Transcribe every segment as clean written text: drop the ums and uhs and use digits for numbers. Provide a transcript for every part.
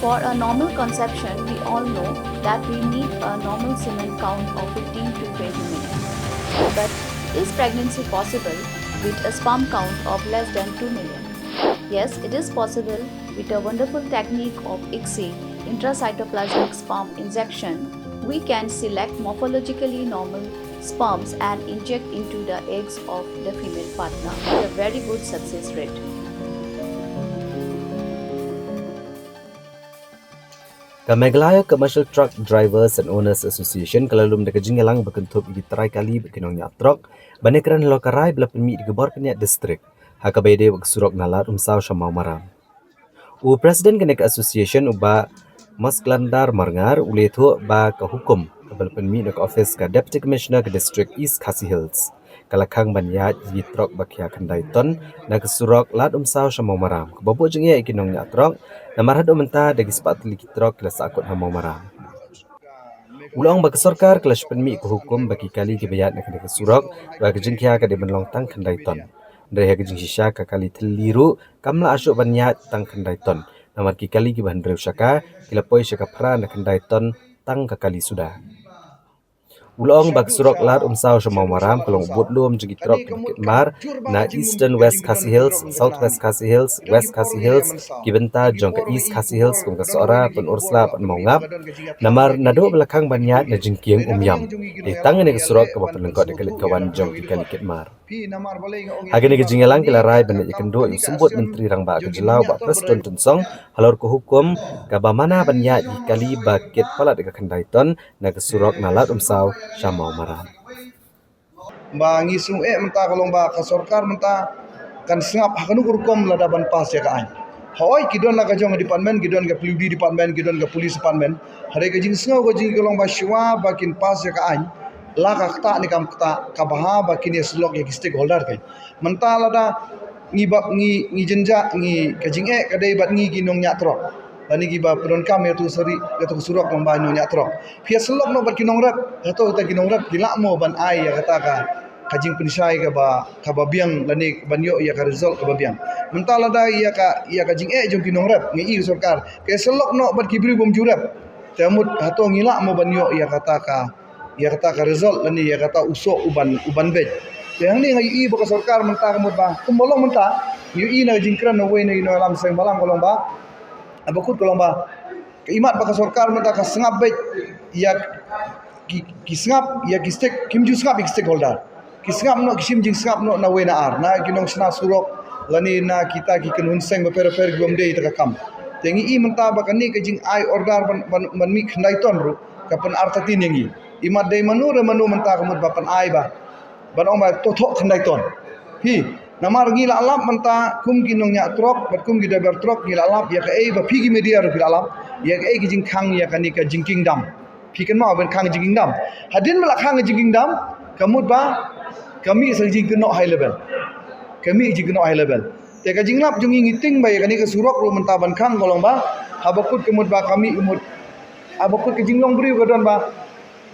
For a normal conception, we all know that we need a normal semen count of 15 to 20 million. But is pregnancy possible with a sperm count of less than 2 million? Yes, it is possible with a wonderful technique of ICSI, intracytoplasmic sperm injection. We can select morphologically normal sperms and inject into the eggs of the female partner with a very good success rate. Kameglaya Commercial Truck Drivers and Owners Association kalalum de kajingalang berkentup igi terai kali berkinong nyak truk banekran lokarai bela pemi di gebor penyak distrik hakabede bersurok nalat umsau syamau maram. Presiden kenek association uba Mas Glandar Marngar uletu ba ke hukum kebel pemi ke office ke Deputy Commissioner ke District East Khasi Hills. Kalakang banyat yi truk bakia kendai ton na kesurok lat umsau syamau maram. Kebabo jengya ikinong nyak truk na marhado menta dagi sepat liki truk kelas akut hamau maram. Ulang bagi sorkar kelas penmi ke hukum bagi kali dibayat nak kena kesurok bagi jengkia ke di menlong tang kendai ton. Dari hak jeng sisya ke kali teliru kamla asyuk banyat tang kendai ton. Namar ki kali ki bahan drew syaka kila poi syaka pra nak kendai ton tang ke kali sudah. Ulang bagi surok lat umsau syamau maram kelong budlum jegi truk ke mar na Eastern West Khasi Hills, South West Khasi Hills, West Khasi Hills, kibenta jong ke East Khasi Hills kum ke seora pen ursla pen maungap. Namar nado belakang banyat na jengkieng umyam. Di tangan ke surok ke bapen lengkot de kelit kawan jong ki kali kitmar. Hagene ke jingalang kila rai benet ikendo yu sembut menteri rang ba ke jelau ba Presiden Tunsong halor ke hukum ka ba mana banyat di kali bakit palat de kendai ton na ke surok nalat umsau syamau maram. Ba ngisung menta kalong ba ka sorkar menta kan sengap hakanu hukum la daban pas ya ka an. Hoi kidon la ka jong department kidon ka PUD department kidon ka police department hare ka jing sengau ka jing kalong ba shwa bakin pas ya ka an la ka kta ni kam kta ka baha bakin ya slok ya stakeholder kai. Menta la da ngi jenja ngi ka jing ka dei bat ngi kinong nya trok. Lani giba pedon kam ya tu seri ya tu surok lomba nyonya trok. Pia selok no bat kinong rap atau ta kinong rap gila mo ban ai ya kata ka kajing pensai ka ba biang lani banyo ya ka result ka ba biang. Mentala da ya ka jing jong kinong rap ngi i sarkar. Ke selok no bat kibri bom jurap. Tamut atau ngila mo banyo ya kata ka result lani ya kata usok uban bej. Yang ni ngai i ba ka sarkar menta kamut ba. Kumbolong menta yu i na jingkran no we na ino alam seng balang kolong ba. Abakut kolong ba keimat baka sorkar menta ka sengap bet ya ki sengap ya ki stek kimju sengap ki stakeholder ki sengap no kisim jing sengap no na we na ar na kinong sna surok lani na kita ki kenun seng ba per gomde ita kam tengi i menta baka ni ka jing ai order ban mi khandai ton ru kapan arta tin yangi imat dei manu menta kamut bapan ai ba ban ong ba to khandai ton hi namar ngila alap menta kum kinong nya trok bat kum gida ber trok ngila alap ya ka ba pigi media ru gila alap ya ka ki jing khang ya ka ni ka jing kingdom pikan ma ben khang jing kingdom hadin mala khang jing kingdom kamut ba kami sang jing keno high level kami jing keno high level te ka jing lap jung ngiting ba ya ka ni ka surok ru menta ban khang golong ba habakut kemut ba kami umut abakut ke jing long bri ka don ba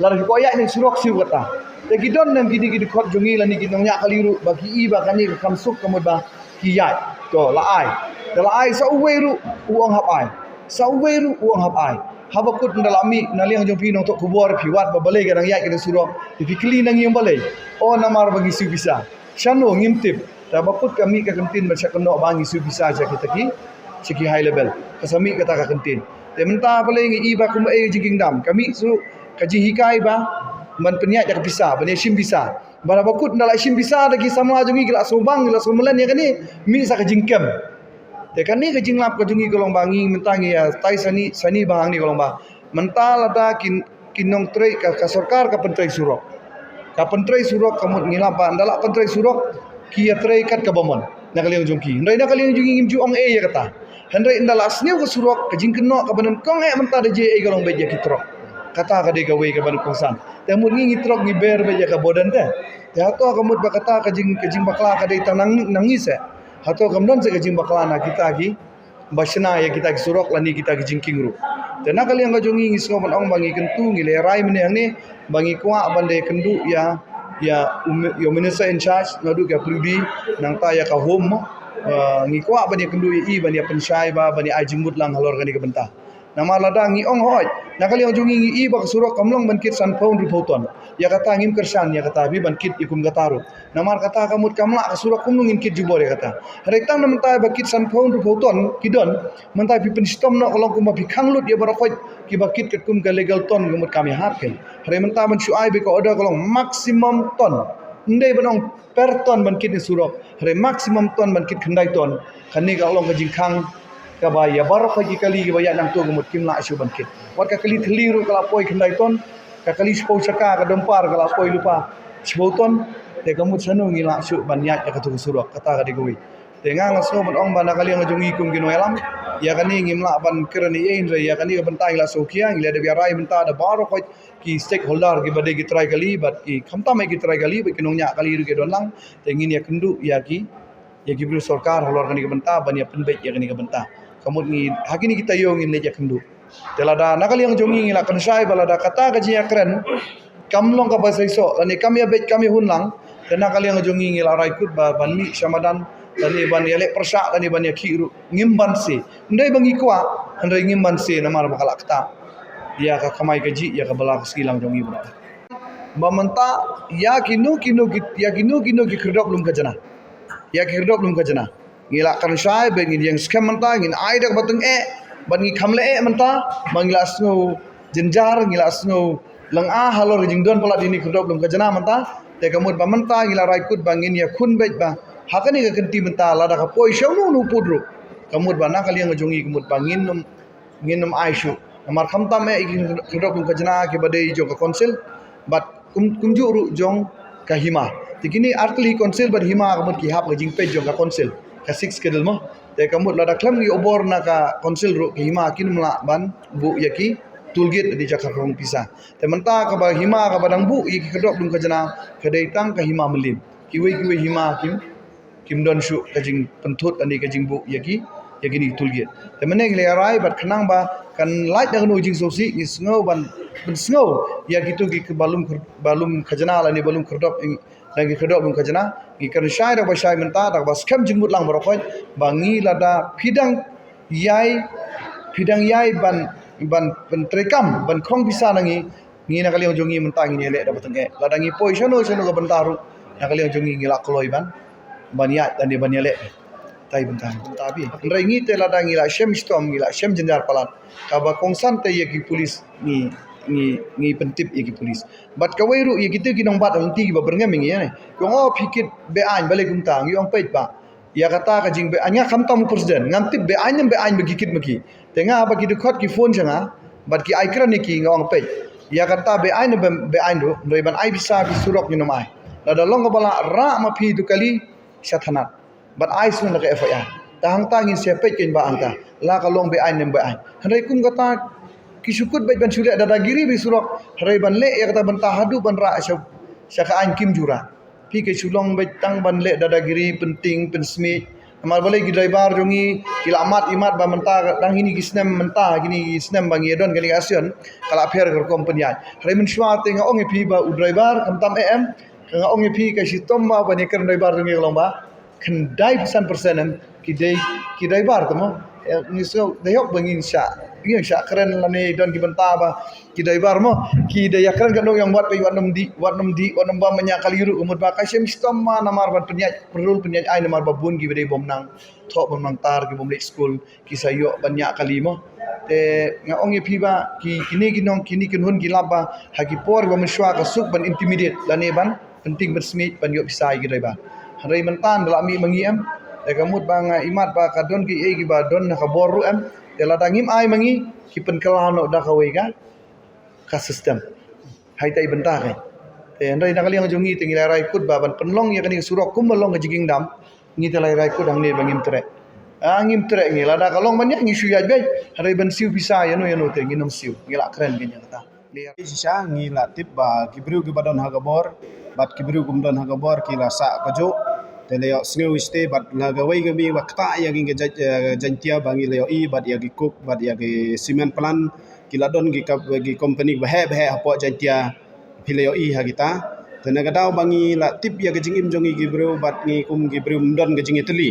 lar ko ya ni surok siu kata Lagi don nam gidi kot jungi lani kinong nya kaliru bagi i ba kani kam suk kamud ba kiyai to la ai sa uweru uang hap ai sa uweru uang hap ai habakut ndalami naliang jong pinong to kubor piwat ba balai garang yai kena suro dipikli nang yang balai o namar bagi su bisa shano ngimtip tabakut kami ka kantin ba syakono bangi su bisa ja kita ki high level kasami kata ka kantin te menta balai ngi i ba kum jing dam kami su kaji hikai ba man penyak jak bisa bani sim bisa bala bakut ndala sim bisa lagi sama jungi gila sobang gila somelan ya kani mi sa kajingkem te kani kajinglap kajungi kolong bangi mentangi ya tai sani bang ni kolong ba mental ada kinong trei ka sarkar ka pentrai surok kamut ngilap ba ndala pentrai surok kia trei kat ka bomon nakaliang jongki ndai nakaliang jungi ngimju ong ya kata hendai ndala asniu ka surok kajingkeno ka banan kong menta de je kolong beja kitrok kata ka de gawe ka ban kongsan temut ngi trok ngi ber be ka bodan te hato kamut ba kata ka jing bakla ka de tanang nangis hato kamdon se ka jing bakla na kita gi basna ya kita gi surok lani kita gi jingking ru tena kali ang jongi ngi sngom ong bangi kentu ngi le rai mene ni bangi kwa bande kendu ya minister in charge ngadu ka prudi nang ta ya ka home ngi kwa bande kendu i bande pensyai ba bande ajimut lang halor ka ni ka benta nama lada ngi ong hoi nakali ong jungi ngi i bak surok kamlong ban kit san phone ripoton ya kata ngim kersan ya kata bi ban kit ikum gataru namar kata kamut kamla ka surok kum ngin kit jubor ya kata rektan nam ta bakit san phone ripoton kidon mentai pi penstom no kolong kum bi khanglut ya barakoi ki bakit ket kum ga legal ton gumut kami harken hare menta ban syuai be ko order kolong maximum ton ndai banong per ton ban kit ni surok hare maximum ton ban kit khandai ton khani ka kolong ga jingkhang kabaya barak lagi kali kabaya nang tu gumut kim la asu bankit wat ka kali theliru kala poi khandai ton ka kali spau saka ka dompar kala poi lupa spau ton te gumut sanu ngi la asu banyat ka tu surok kata ka digui te ngang so ban ong bana kali ngajungi kum gino elam ya kani ngim la ban kerani ein re ya kani ban tai la so kia ngi le de biarai benta da barak ki stakeholder ki bade ki try kali bat ki khamta mai ki try kali ba kinong nya kali ru ke don lang te ngin ya kendu ya ki bru sarkar holor kani ka benta ban ya penbek ya kani ka benta kamut ngi hakini kita yong in leja kendu telada nakali yang jongi ngila kansai balada kata gaji akren kamlong ka basai so ani kami bet kami hunlang dan nakali yang jongi ngila raikut ba banmi syamadan dani ban yele persa dani ban ya khiru ngimban se ndai bangi kwa ndai ngimban se namar bakala kata ya ka kamai gaji ya ka bala skilang jongi bra mamanta ya kinu ki kherdok lum ka jana ya kherdok lum ka jana ngila kan sai be ngin yang scam menta ngin ai dak bateng ban ngi khamle menta mangila asno jenjar ngila asno lang a halor jingdon pala dini khudok dum kajana menta te kamut ba menta ngila raikut bangin ya khun bet ba hakani ka kenti menta lada ka poi shau nu pudru kamut ba na kali ngajongi kamut bangin nginum aishu amar khamta me khudok dum kajana ke bade jo ka konsil bat kumju ru jong ka hima tikini artli konsil bar hima kamut ki hap jing pe jong ka konsil ka 6 kedel mo te kamut lada klam ngi obor na ka konsil ru ke hima kin mla ban bu yaki tulgit di jakar rong pisa te menta ka ba hima ka badang bu yaki kedok dum ka jana ka dei tang ka hima melim kiwe hima kim don shu ka jing pentut ani ka jing bu yaki ni tulgit te meneng le rai bat khnang ba kan light da no jing sosi ni sngo ban sngo yaki tu ki balum khajana la ni balum kherdok lagi kedok bung kajana ngi kan syai da syai menta da bas kam jingmut lang barokoi bangi lada pidang yai ban trekam ban khong bisa nangi ngi na kali jongi menta ngi le da batenge lada ngi poisono ga bentaru na kali jongi ngi la koloi ban ya dan ban le tai bentan tapi ndrai ngi te lada ngi la shem storm ngi la shem jendar palan ka ba kongsan te ye ki polis ngi pentip ye ki polis bat ka wairu ye gitu ki nong bat anti ki ba berngam ngi ne yong pikit be an bale kumta ngi ong peit ba ya kata ka jing be anya khamtam presiden ngantip be anyam be an be gikit maki tenga ba ki dukot ki phone janga bat ki aikran ni ki ngong peit ya kata be an do ndoi ban ai bisa bi surok ni nomai la da long bala ra ma phi du kali sathanat bat ai sun la ka FIR tahang tangin sepet ken ba anta la ka long be an nem be an handai kum kata kisukut baik ban sudah ada giri bi surok harai ban le ya kata bantah hadu ban ra syaka an kim jura pi ke sulong baik tang ban le dada giri penting pensmi amal balai gi driver jongi kilamat imat ba menta dang ini gisnem menta gini gisnem bang yedon kali asion kala pher ker company harai men syua te nga ong pi ba u driver kam tam nga ong pi ka sitom ma ban ker driver jongi long ba kendai pesan persenem ki driver temo ni so dayok bangin sya keren lani don ki benta ba ki driver mo ki daya keren kan yang buat pe wadam di wadam ba menya kali ru umur ba kasem sistem ma namar ban penyaj perul penyaj ai namar ba bun ki bede bom nang thok bom nang tar ki bom lek school ki sayo banyak kali mo te nga ong pi ba ki kini kin hun ki laba ha ki por ba menswa ka suk ban intimidate lani ban penting bersmi ban yo pisai ki driver harai mentan dalam mi mangiem te kamut bang imat ba kadon ki e ki ba don na ka boru tela dangim ai mangi ki pen kalano da ka wei ka system hai tai benta kai te ndai na kali yang jongi te ngilai rai kut ba ban penlong ya kani surok kum long ka jiging dam ngi telai rai kut ang ne bangim tre angim tre ngi lada kalong banyak ngi suyaj be harai ban siu bisa ya no te ngi nom siu ngila keren genya kata sisa ngi la tip ba kibru ki badon hagabor bat kibru kum don hagabor ki la sa kajo te leo sneu iste bat laga wei gami wakta ya gi jantia bangi leo I bat ya gi cook bat ya gi cement plan kila don gi company ba he hapo jantia pileo I hagita te naga daw bangi la tip ya gi jingim jongi gi bro bat ngi kum gi bro don gi jingi teli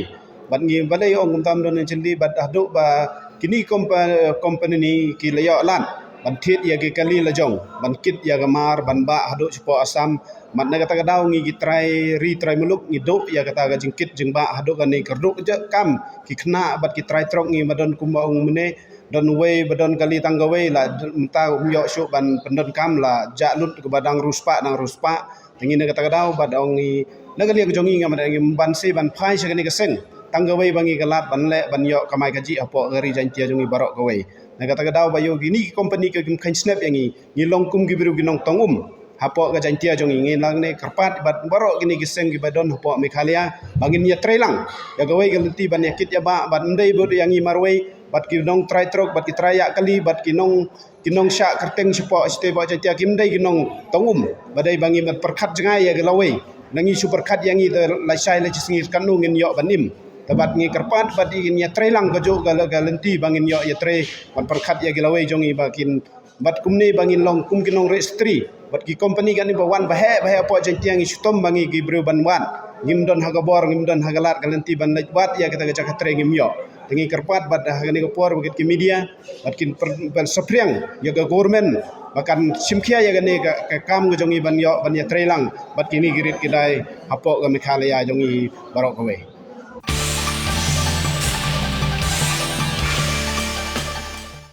bat ngi balai ong kum tam don jeli bat adu ba kini company ni ki layo lan ban thit ya ke kali la jong ban kit ya gamar ban ba hadu cepo asam mat na kata kadau ngi try muluk ngi do ya kata ga jingkit jing ba hadu kan ni kerduk je kam ki kena bat ki try trok ngi madon kumbaung mene don we badon kali tanggawe la mta umyo syuk ban pendon kam la jalut ke badang ruspa nang ruspa tengi na kata kadau badong ngi nagali ga jongi ngam ngi ban se ban phai sagani ka seng tanggawe bangi galat ban le ban yo kamai kaji apo gari jantia jongi barok gawe na kata kadau bayo gini company ke kain snap yang ngi longkum gi biru ginong tongum hapo ga jantia jongi ngi lang ne karpat bat barok gini giseng gi badon hapo mekhalia bangin ya trelang ya gawe galenti ban yakit ya ba bat ndai bod yang ngi marwei bat ki nong try trok bat ki try ya kali bat ki nong syak kerteng sepo ste ba jantia kim dai ginong tongum badai bangi mat perkhat jangai ya gawe nangi super khat yang ngi laisai la cisngir kanu ngin yo banim tabat ngi karpat bat ingin ya trelang gajo galenti bangin yo ya tre ban perkhat ya gilawe jongi bakin bat kumni bangin long kum kinong registry bat ki company kan ni bawan bahe apa jantiang istom bangi gibru banwan ngimdon hagabor ngimdon hagalat galenti ban bat ya kita gaja tre ngim yo tengi karpat bat hagani kapor bukit ki media bat kin ban sopriang ya ga government bahkan simkia ya gani ka kam jongi ban yo ban ya trelang bat kini girit kidai apo ga Meghalaya jongi barok kowe